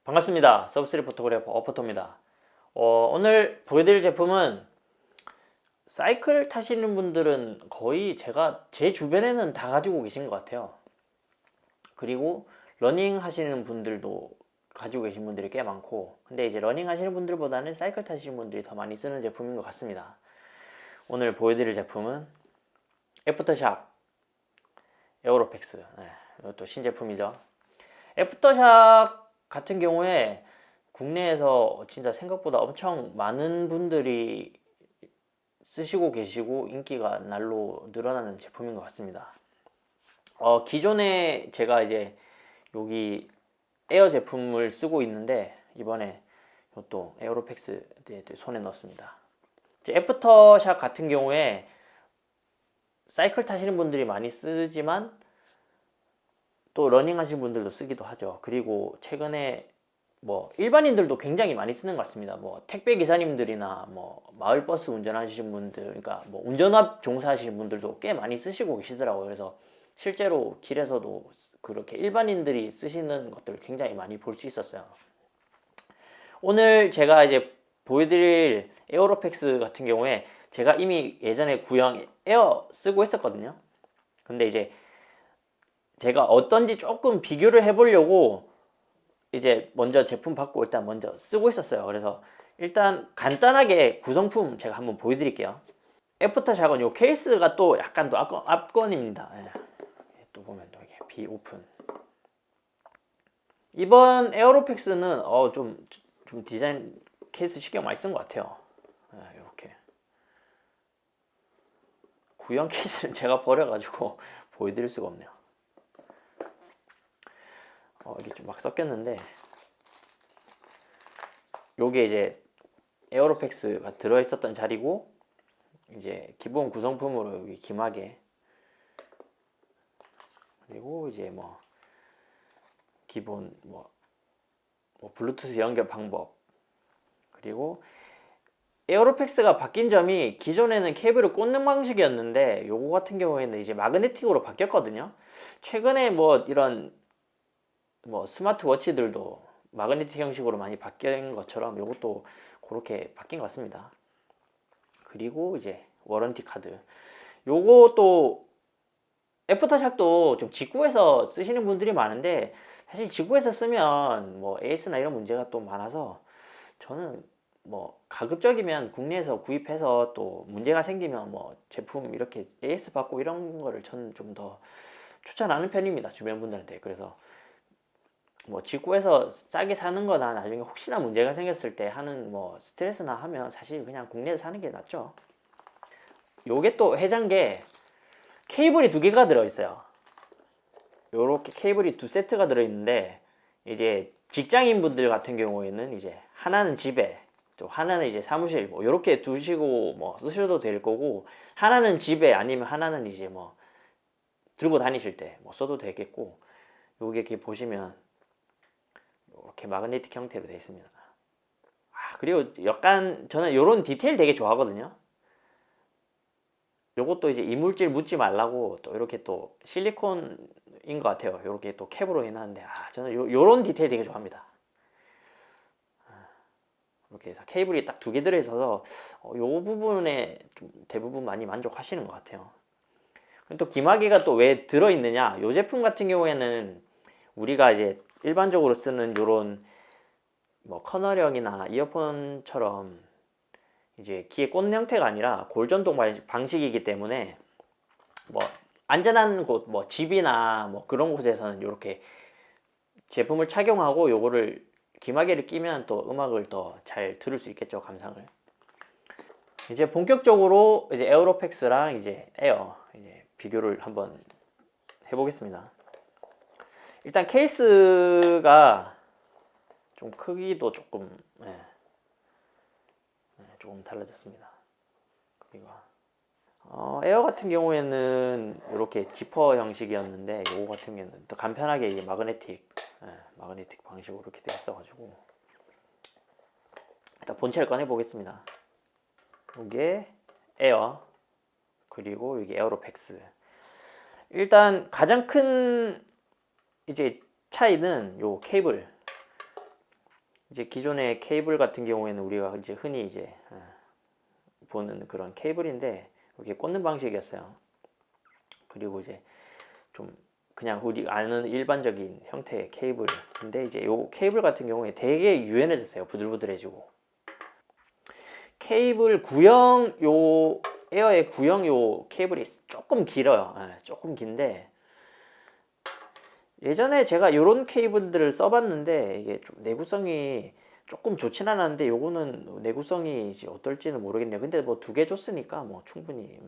반갑습니다. 서브3 포토그래퍼 어퍼터입니다. 오늘 보여드릴 제품은 사이클 타시는 분들은 거의 제 주변에는 다 가지고 계신 것 같아요. 그리고 러닝 하시는 분들도 가지고 계신 분들이 꽤 많고, 근데 이제 러닝 하시는 분들보다는 사이클 타시는 분들이 더 많이 쓰는 제품인 것 같습니다. 오늘 보여드릴 제품은 애프터샥 에어로팩스. 이것도 신제품이죠. 애프터샥 같은 경우에 국내에서 진짜 생각보다 엄청 많은 분들이 쓰시고 계시고 인기가 날로 늘어나는 제품인 것 같습니다. 기존에 제가 이제 여기 에어 제품을 쓰고 있는데, 이번에 또 에어로팩스 손에 넣었습니다. 애프터샥 같은 경우에 사이클 타시는 분들이 많이 쓰지만 또 러닝 하시는 분들도 쓰기도 하죠. 그리고 최근에 일반인들도 굉장히 많이 쓰는 것 같습니다. 택배 기사님들이나 마을버스 운전하시는 분들, 그러니까 운전업 종사하시는 분들도 꽤 많이 쓰시고 계시더라고요. 그래서 실제로 길에서도 그렇게 일반인들이 쓰시는 것들을 굉장히 많이 볼 수 있었어요. 오늘 제가 이제 보여드릴 에어로팩스 같은 경우에 제가 이미 예전에 구형 에어 쓰고 있었거든요. 근데 이제 제가 어떤지 조금 비교를 해보려고 이제 먼저 제품 받고 일단 먼저 쓰고 있었어요. 그래서 일단 간단하게 구성품 제가 한번 보여드릴게요. 애프터샥은 요 케이스가 또 약간 또 압권입니다. 또 보면 또 이게 비오픈. 이번 에어로팩스는 좀 디자인 케이스 신경 많이 쓴 것 같아요. 이렇게 구형 케이스는 제가 버려가지고 보여드릴 수가 없네요. 이게 좀 막 섞였는데, 요게 이제 에어로팩스가 들어있었던 자리고, 이제 기본 구성품으로 여기 기마개, 그리고 이제 기본 블루투스 연결 방법, 그리고 에어로팩스가 바뀐 점이 기존에는 케이블을 꽂는 방식이었는데 요거 같은 경우에는 이제 마그네틱으로 바뀌었거든요. 최근에 이런 스마트워치들도 마그네틱 형식으로 많이 바뀐 것처럼 요것도 그렇게 바뀐 것 같습니다. 그리고 이제 워런티 카드, 요것도 애프터샥도 좀 직구해서 쓰시는 분들이 많은데, 사실 직구해서 쓰면 AS나 이런 문제가 또 많아서 저는 가급적이면 국내에서 구입해서 또 문제가 생기면 제품 이렇게 AS 받고 이런 거를 저는 좀 더 추천하는 편입니다, 주변 분들한테. 그래서 직구해서 싸게 사는 거나 나중에 혹시나 문제가 생겼을 때 하는 스트레스나 하면 사실 그냥 국내에서 사는 게 낫죠. 요게 또 해장게 케이블이 두 개가 들어있어요. 요렇게 케이블이 두 세트가 들어있는데, 이제 직장인 분들 같은 경우에는 이제 하나는 집에, 또 하나는 이제 사무실, 요렇게 두시고 쓰셔도 될 거고, 하나는 집에, 아니면 하나는 이제 들고 다니실 때 써도 되겠고, 요게 이렇게 보시면 이렇게 마그네틱 형태로 되어 있습니다. 그리고 약간 저는 요런 디테일 되게 좋아하거든요. 요것도 이제 이물질 묻지 말라고 또 이렇게 또 실리콘인 것 같아요. 요렇게 또 캡으로 해놨는데, 저는 요런 디테일 되게 좋아합니다. 이렇게 해서 케이블이 딱 두 개 들어있어서 요 부분에 좀 대부분 많이 만족하시는 것 같아요. 또 기마개가 또 왜 들어있느냐, 요 제품 같은 경우에는 우리가 이제 일반적으로 쓰는 요런 커널형이나 이어폰처럼 이제 귀에 꽂는 형태가 아니라 골전동 방식이기 때문에 안전한 곳, 집이나 그런 곳에서는 이렇게 제품을 착용하고 요거를 귀마개를 끼면 또 음악을 더 잘 들을 수 있겠죠, 감상을. 이제 본격적으로 이제 에어로팩스랑 이제 에어 이제 비교를 한번 해보겠습니다. 일단 케이스가 좀 크기도 조금 조금 달라졌습니다. 크기가. 에어 같은 경우에는 이렇게 지퍼 형식이었는데, 요거 같은 경우는 더 간편하게 이게 마그네틱 방식으로 이렇게 되어 있어가지고, 일단 본체를 꺼내 보겠습니다. 이게 에어, 그리고 이게 에어로팩스. 일단 가장 큰 이제 차이는 요 케이블. 이제 기존의 케이블 같은 경우에는 우리가 이제 흔히 이제 보는 그런 케이블인데 이게 꽂는 방식이었어요. 그리고 이제 좀 그냥 우리 아는 일반적인 형태의 케이블인데 이제 요 케이블 같은 경우에 되게 유연해졌어요. 부들부들해지고. 케이블 구형 요 에어의 구형 요 케이블이 조금 길어요. 조금 긴데 예전에 제가 요런 케이블들을 써봤는데 이게 좀 내구성이 조금 좋진 않았는데 요거는 내구성이 이제 어떨지는 모르겠네요. 근데 뭐 2개 줬으니까 뭐 충분히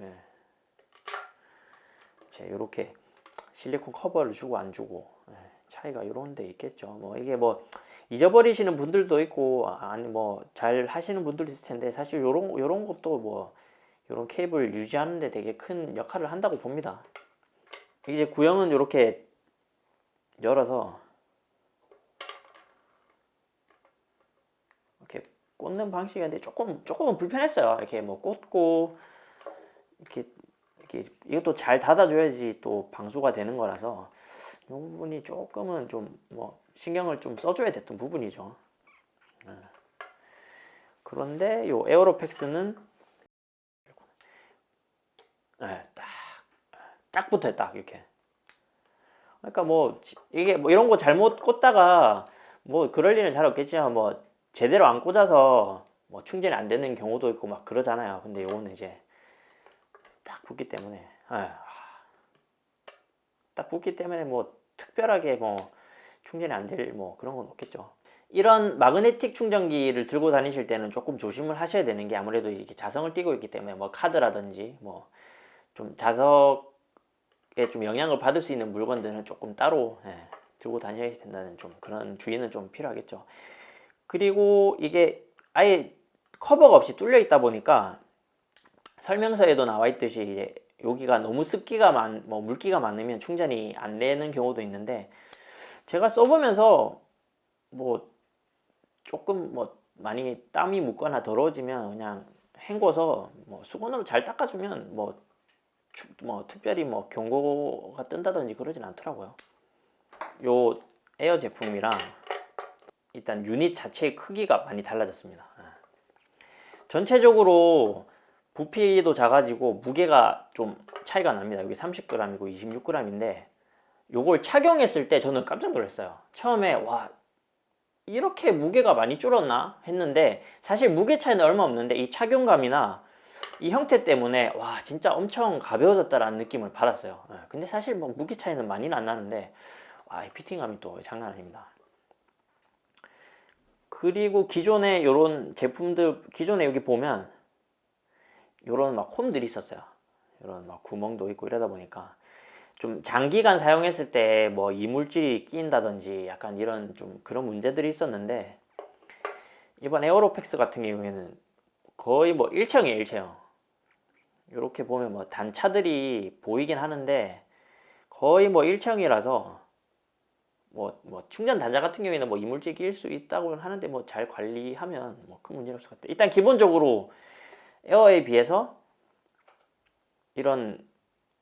요렇게 실리콘 커버를 주고 안 주고 차이가 요런 데 있겠죠. 뭐 이게 뭐 잊어버리시는 분들도 있고 아니 뭐 잘 하시는 분들도 있을 텐데 사실 요런 것도 뭐 요런 케이블 유지하는 데 되게 큰 역할을 한다고 봅니다. 이제 구형은 요렇게 열어서 이렇게 꽂는 방식인데 조금은 불편했어요. 이렇게 뭐 꽂고 이렇게 이것도 잘 닫아줘야지 또 방수가 되는 거라서 이 부분이 조금은 좀 뭐 신경을 좀 써줘야 됐던 부분이죠. 그런데 요 에어로팩스는 딱 붙어요. 딱 이렇게. 그러니까 뭐 이게 뭐 이런 거 잘못 꽂다가 뭐 그럴 일은 잘 없겠지만 뭐 제대로 안 꽂아서 뭐 충전이 안 되는 경우도 있고 막 그러잖아요. 근데 요거는 이제 딱 붙기 때문에 딱 붙기 때문에 뭐 특별하게 뭐 충전이 안 될 뭐 그런 건 없겠죠. 이런 마그네틱 충전기를 들고 다니실 때는 조금 조심을 하셔야 되는 게 아무래도 이게 자성을 띠고 있기 때문에 뭐 카드라든지 뭐 좀 자석에 좀 영향을 받을 수 있는 물건들은 조금 따로 들고 다녀야 된다는 좀 그런 주의는 좀 필요하겠죠. 그리고 이게 아예 커버가 없이 뚫려 있다 보니까 설명서에도 나와 있듯이 이제 여기가 너무 뭐 물기가 많으면 충전이 안 되는 경우도 있는데 제가 써보면서 뭐 조금 뭐 많이 땀이 묻거나 더러워지면 그냥 헹궈서 뭐 수건으로 잘 닦아주면 뭐 특별히 뭐 경고가 뜬다든지 그러진 않더라고요. 요 에어 제품이랑 일단 유닛 자체의 크기가 많이 달라졌습니다. 전체적으로 부피도 작아지고 무게가 좀 차이가 납니다. 여기 30g이고 26g인데 요걸 착용했을 때 저는 깜짝 놀랐어요. 처음에 와 이렇게 무게가 많이 줄었나 했는데 사실 무게 차이는 얼마 없는데 이 착용감이나 이 형태 때문에 와 진짜 엄청 가벼워졌다라는 느낌을 받았어요. 근데 사실 뭐 무게 차이는 많이는 안 나는데 이 피팅감이 또 장난 아닙니다. 그리고 기존에 요런 제품들 기존에 여기 보면 요런 막 홈들이 있었어요. 요런 막 구멍도 있고 이러다 보니까 좀 장기간 사용했을 때 뭐 이물질이 끼인다든지 약간 이런 좀 그런 문제들이 있었는데 이번 에어로팩스 같은 경우에는 거의 뭐 일체형이에요. 일체형. 이렇게 보면 뭐 단차들이 보이긴 하는데 거의 뭐 일체형이라서 뭐 충전 단자 같은 경우에는 뭐 이물질 끼일 수 있다고 하는데 뭐 잘 관리하면 뭐 큰 문제는 없을 것 같아요. 일단 기본적으로 에어에 비해서 이런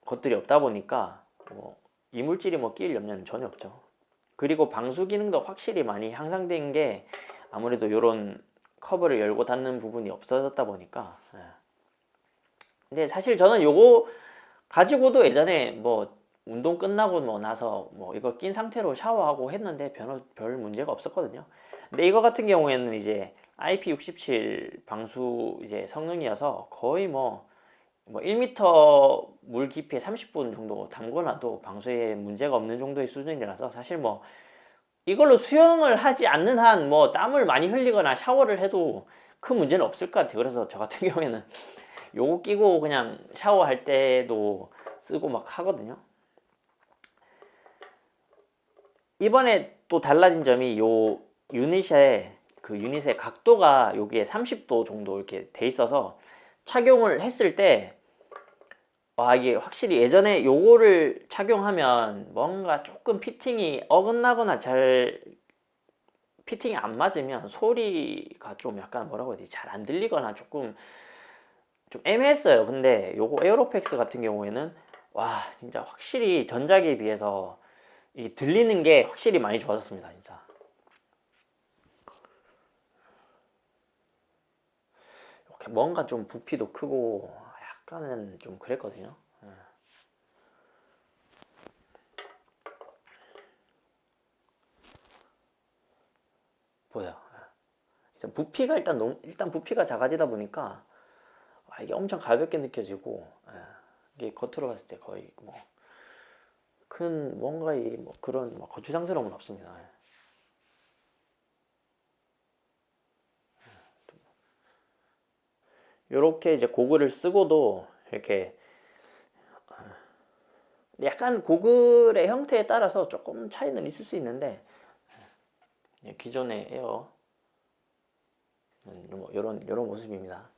것들이 없다 보니까 뭐 이물질이 뭐 끼일 염려는 전혀 없죠. 그리고 방수 기능도 확실히 많이 향상된 게 아무래도 이런 커버를 열고 닫는 부분이 없어졌다 보니까 근데 사실 저는 요거 가지고도 예전에 뭐 운동 끝나고 뭐 나서 뭐 이거 낀 상태로 샤워하고 했는데 별 문제가 없었거든요. 근데 이거 같은 경우에는 이제 IP67 방수 이제 성능이어서 거의 뭐 1m 물 깊이에 30분 정도 담궈놔도 방수에 문제가 없는 정도의 수준이라서 사실 뭐 이걸로 수영을 하지 않는 한 뭐 땀을 많이 흘리거나 샤워를 해도 큰 문제는 없을 것 같아요. 그래서 저 같은 경우에는 요거 끼고 그냥 샤워할 때도 쓰고 막 하거든요. 이번에 또 달라진 점이 요 유닛의 각도가 여기에 30도 정도 이렇게 돼 있어서 착용을 했을 때 이게 확실히 예전에 요거를 착용하면 뭔가 조금 피팅이 어긋나거나 잘 피팅이 안 맞으면 소리가 좀 약간 뭐라고 해야 되지 잘 안 들리거나 조금 좀 애매했어요. 근데 요거 에어로팩스 같은 경우에는 와 진짜 확실히 전작에 비해서 이 들리는 게 확실히 많이 좋아졌습니다. 진짜 뭔가 좀 부피도 크고 약간은 좀 그랬거든요. 보세요. 부피가 일단 부피가 작아지다 보니까 이게 엄청 가볍게 느껴지고, 이게 겉으로 봤을 때 거의 뭐 큰 뭔가 뭐 그런 뭐 거추장스러움은 없습니다. 이렇게 이제 고글을 쓰고도 이렇게 약간 고글의 형태에 따라서 조금 차이는 있을 수 있는데, 기존의 에어 뭐 이런 모습입니다.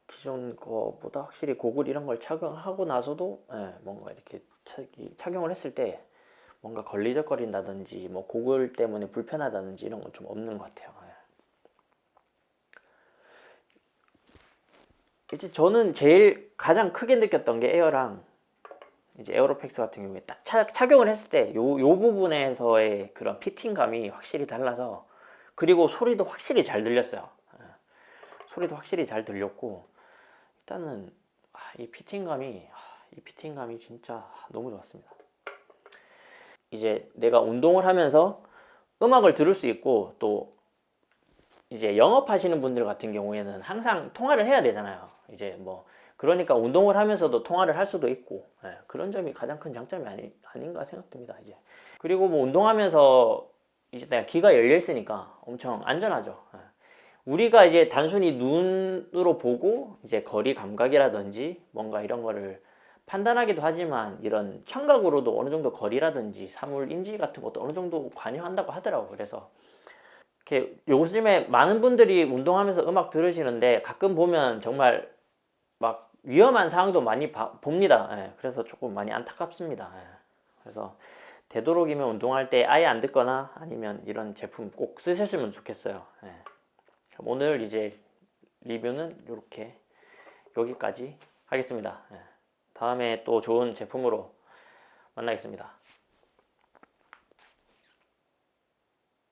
기존 거보다 확실히 고글 이런 걸 착용하고 나서도 뭔가 이렇게 착용을 했을 때 뭔가 걸리적거린다든지 뭐 고글 때문에 불편하다든지 이런 건 좀 없는 것 같아요. 이제 저는 제일 가장 크게 느꼈던 게 에어랑 이제 에어로팩스 같은 경우에 딱 착용을 했을 때 요 부분에서의 그런 피팅감이 확실히 달라서, 그리고 소리도 확실히 잘 들렸어요. 소리도 확실히 잘 들렸고, 일단은 이 피팅감이 진짜 너무 좋았습니다. 이제 내가 운동을 하면서 음악을 들을 수 있고, 또 이제 영업하시는 분들 같은 경우에는 항상 통화를 해야 되잖아요. 이제 뭐 그러니까 운동을 하면서도 통화를 할 수도 있고, 그런 점이 가장 큰 장점이 아닌가 생각됩니다. 이제 그리고 뭐 운동하면서 이제 내가 귀가 열려 있으니까 엄청 안전하죠. 우리가 이제 단순히 눈으로 보고 이제 거리 감각이라든지 뭔가 이런 거를 판단하기도 하지만, 이런 청각으로도 어느 정도 거리라든지 사물 인지 같은 것도 어느 정도 관여한다고 하더라고. 그래서 이렇게 요즘에 많은 분들이 운동하면서 음악 들으시는데 가끔 보면 정말 막 위험한 상황도 많이 봅니다. 그래서 조금 많이 안타깝습니다. 그래서 되도록이면 운동할 때 아예 안 듣거나 아니면 이런 제품 꼭 쓰셨으면 좋겠어요. 오늘 이제 리뷰는 이렇게 여기까지 하겠습니다. 다음에 또 좋은 제품으로 만나겠습니다.